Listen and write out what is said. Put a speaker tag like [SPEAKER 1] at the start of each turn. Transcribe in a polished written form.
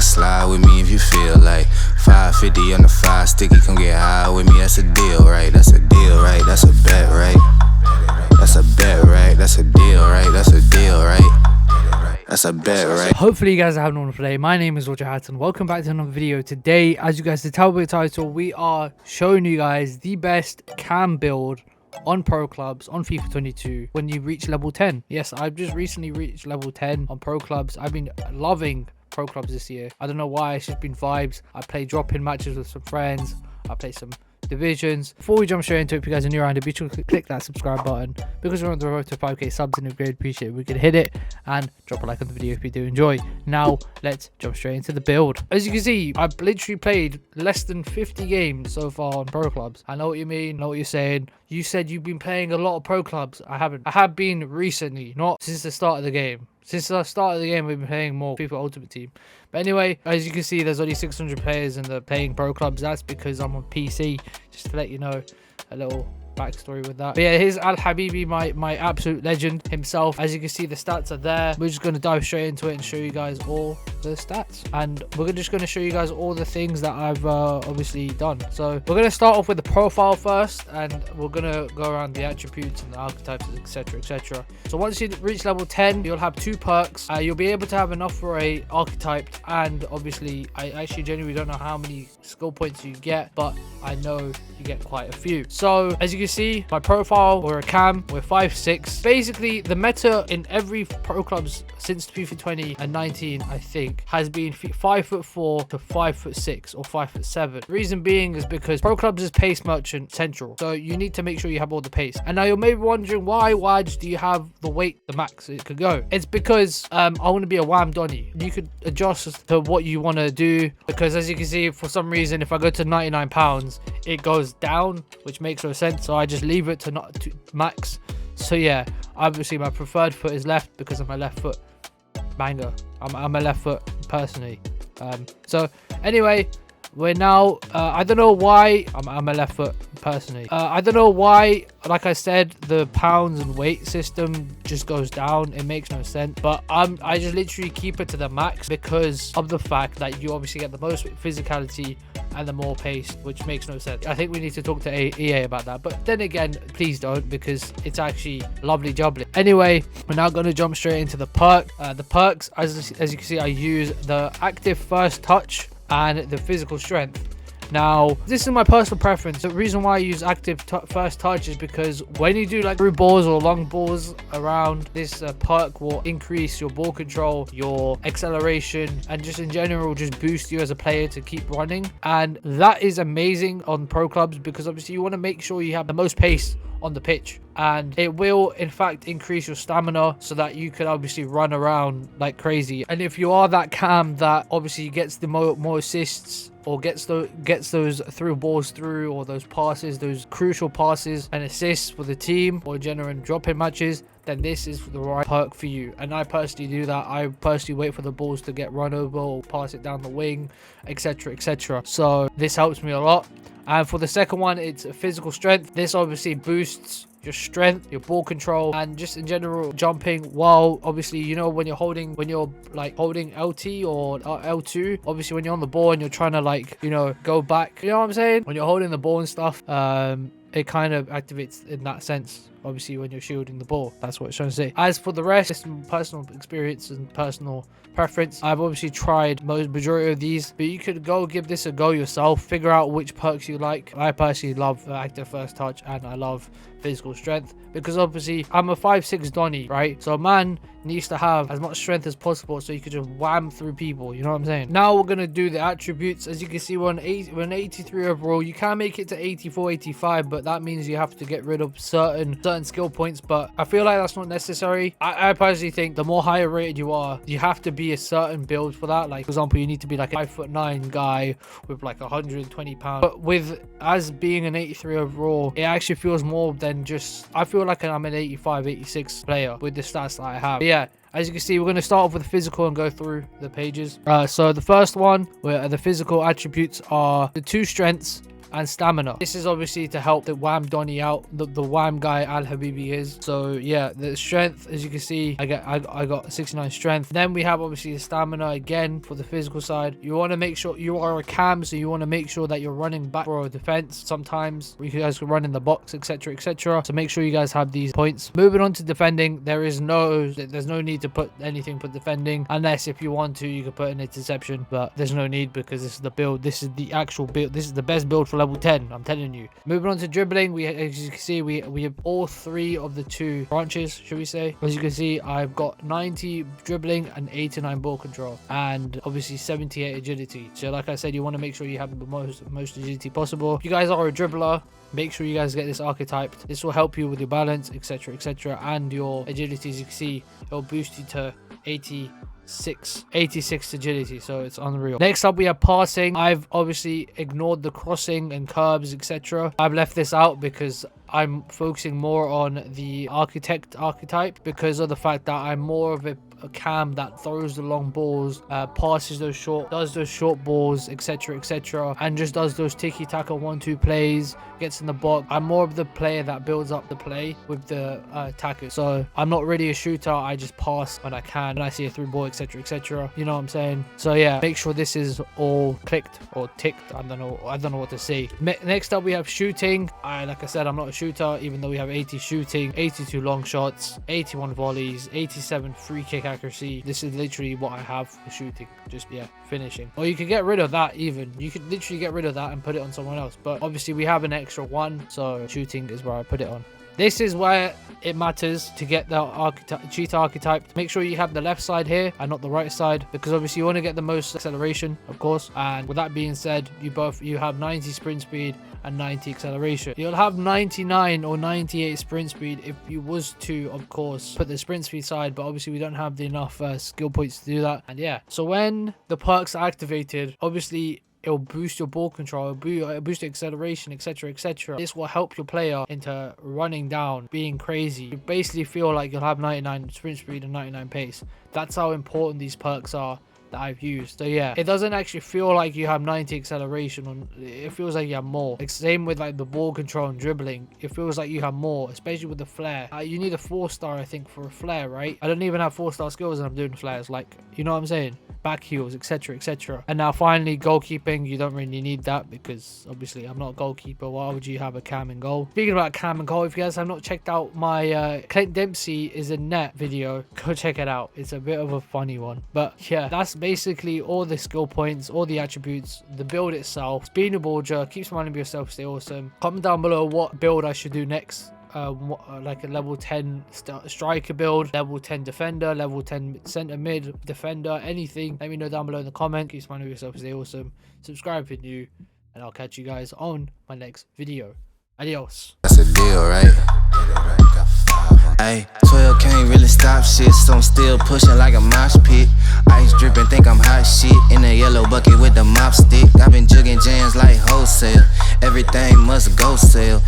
[SPEAKER 1] can slide with me if you feel like 550 on the 5 sticky, come get high with me, that's a deal, right? That's a deal, right? That's a bet, right? That's a bet, right? That's a deal, right? That's a deal, right? That's a bet, right?
[SPEAKER 2] Hopefully you guys are having one today. My name is Waja and welcome back to another video. Today, as you guys can tell by the title, we are showing you guys the best cam build on pro clubs on FIFA 22 when you reach level 10. Yes, I've just recently reached level 10 on pro clubs. I've been loving pro clubs this year. I don't know why, it's just been vibes. I play drop-in matches with some friends. I play some divisions. Before we jump straight into it, if you guys are new around here, be sure to click that subscribe button because we're on the road to 5k subs and we'd greatly appreciate it if we could hit it, and drop a like on the video if you do enjoy. Now let's jump straight into the build. As you can see, I've literally played less than 50 games so far on pro clubs. I know what you mean, know what you're saying. You said you've been playing a lot of pro clubs. I haven't. I have been recently, not since the start of the game. Since the start of the game, we've been playing more FIFA Ultimate Team. But anyway, as you can see, there's only 600 players in the playing pro clubs. That's because I'm on PC, just to let you know a little backstory with that. But yeah, here's Al Habibi, my absolute legend himself. As you can see, the stats are there. We're just going to dive straight into it and show you guys all the stats, and we're just going to show you guys all the things that I've obviously done. So we're going to start off with the profile first, and we're going to go around the attributes and the archetypes, etc, etc. So once you reach level 10, you'll have 2 perks. You'll be able to have enough for a archetype, and obviously I actually genuinely don't know how many skill points you get, but I know you get quite a few. So as you can see, my profile or a cam, we're 5'6". Basically the meta in every pro clubs since FIFA 20 and 19, I think, has been 5'4" to 5'6" or 5'7". Reason being is because pro clubs is pace merchant central, so you need to make sure you have all the pace. And now you're maybe wondering, why do you have the weight, the max it could go? It's because I want to be a wham donny. You could adjust to what you want to do, because as you can see, for some reason, if I go to 99 pounds, it goes down, which makes no sense. So I just leave it to not to max. So yeah, obviously my preferred foot is left because of my left foot banger. I'm a left foot personally. So anyway, we're now I don't know why I'm a left foot personally. I don't know why, like I said, the pounds and weight system just goes down. It makes no sense, but I just literally keep it to the max because of the fact that you obviously get the most physicality and the more pace, which makes no sense. I think we need to talk to EA about that, but then again, please don't, because it's actually lovely jubbly. Anyway, we're now going to jump straight into the perks. As you can see, I use the active first touch and the physical strength. Now, this is my personal preference. The reason why I use active first touch is because when you do like through balls or long balls around, this perk will increase your ball control, your acceleration, and just in general just boost you as a player to keep running. And that is amazing on pro clubs because obviously you want to make sure you have the most pace on the pitch, and it will in fact increase your stamina so that you can obviously run around like crazy. And if you are that cam that obviously gets the more assists or gets those through balls through, or those passes, those crucial passes and assists for the team, or genuine drop-in matches, then this is the right perk for you. And I personally do that. I personally wait for the balls to get run over or pass it down the wing, etc, etc. So this helps me a lot. And for the second one, it's physical strength. This obviously boosts your strength, your ball control, and just in general jumping. While obviously, you know, when you're like holding LT or L2, obviously when you're on the ball and you're trying to, like, you know, go back, you know what I'm saying, when you're holding the ball and stuff, it kind of activates in that sense. Obviously when you're shielding the ball, that's what it's trying to say. As for the rest, it's personal experience and personal preference. I've obviously tried majority of these, but you could go give this a go yourself, figure out which perks you like. I personally love active first touch and I love physical strength because obviously I'm a 5'6" Donny, right? So a man needs to have as much strength as possible so you could just wham through people, you know what I'm saying? Now we're gonna do the attributes. As you can see, we're an 83 overall. You can make it to 84, 85, but that means you have to get rid of certain skill points, but I feel like that's not necessary. I personally think the more higher rated you are, you have to be a certain build for that. Like for example, you need to be like a 5'9" guy with like 120 pounds. But with as being an 83 overall, it actually feels more than just, I feel like I'm an 85, 86 player with the stats that I have. But yeah, as you can see, we're going to start off with the physical and go through the pages. So the first one, where the physical attributes are the 2 strengths and stamina. This is obviously to help the Wham Donny out, the Wham guy Al Habibi is. So yeah, the strength, as you can see, I got 69 strength. Then we have obviously the stamina again for the physical side. You want to make sure you are a cam, so you want to make sure that you're running back for a defense. Sometimes you guys can run in the box, etc, etc. So make sure you guys have these points. Moving on to defending, there's no need to put anything for defending, unless if you want to, you can put an interception, but there's no need because this is the build. This is the actual build. This is the best build for level 10, I'm telling you. Moving on to dribbling, as you can see, we have all three of the two branches, should we say. As you can see, I've got 90 dribbling and 89 ball control, and obviously 78 agility. So like I said, you want to make sure you have the most agility possible. If you guys are a dribbler, make sure you guys get this archetyped. This will help you with your balance, etc, etc, and your agility. As you can see, it'll boost you to 86 agility, so it's unreal. Next up, we have passing. I've obviously ignored the crossing and curbs, etc. I've left this out because I'm focusing more on the archetype, because of the fact that I'm more of a cam that throws the long balls, passes those short balls, etc, etc, and just does those tiki-taka 1-2 plays, gets in the box. I'm more of the player that builds up the play with the attackers. So I'm not really a shooter. I just pass when I can, when I see a through ball, etc, etc. You know what I'm saying? So yeah, make sure this is all clicked or ticked. I don't know what to say. Next up, we have shooting. Like I said, I'm not a shooter, even though we have 80 shooting, 82 long shots, 81 volleys, 87 free kick accuracy. This is literally what I have for shooting. Just, yeah, finishing. Or you could get rid of that even. You could literally get rid of that and put it on someone else. But obviously we have an extra one, so shooting is where I put it on. This is where it matters to get the cheetah archetype. Make sure you have the left side here and not the right side, because obviously you want to get the most acceleration, of course. And with that being said, you have 90 sprint speed and 90 acceleration. You'll have 99 or 98 sprint speed if you was to, of course, put the sprint speed side, but obviously we don't have enough skill points to do that. And yeah, so when the perks are activated, obviously it'll boost your ball control, it'll boost your acceleration, etc, etc. This will help your player into running down, being crazy. You basically feel like you'll have 99 sprint speed and 99 pace. That's how important these perks are that I've used. So yeah, it doesn't actually feel like you have 90 acceleration, it feels like you have more. Like, same with like the ball control and dribbling, it feels like you have more, especially with the flare. You need a 4-star, I think, for a flare, right? I don't even have 4-star skills and I'm doing flares, like, you know what I'm saying? Back heels, etc, etc. And now finally, goalkeeping. You don't really need that because obviously I'm not a goalkeeper. Why would you have a cam and goal? Speaking about cam and goal, if you guys have not checked out my Clint Dempsey is a net video, go check it out. It's a bit of a funny one. But yeah, that's basically all the skill points, all the attributes, the build itself. Speed of Waja, keep smiling, be yourself, stay awesome. Comment down below what build I should do next. Like a level 10 striker build, level 10 defender, level 10 center mid defender, anything. Let me know down below in the comment. Keep smiling with yourself, stay awesome. Subscribe if you're new, and I'll catch you guys on my next video. Adios.
[SPEAKER 1] That's a deal, right? Ay, 12 can't really stop shit, so I'm still pushing like a mosh pit. Ice dripping, think I'm hot shit. In a yellow bucket with the mop stick. I've been jugging jams like wholesale. Everything must go sell.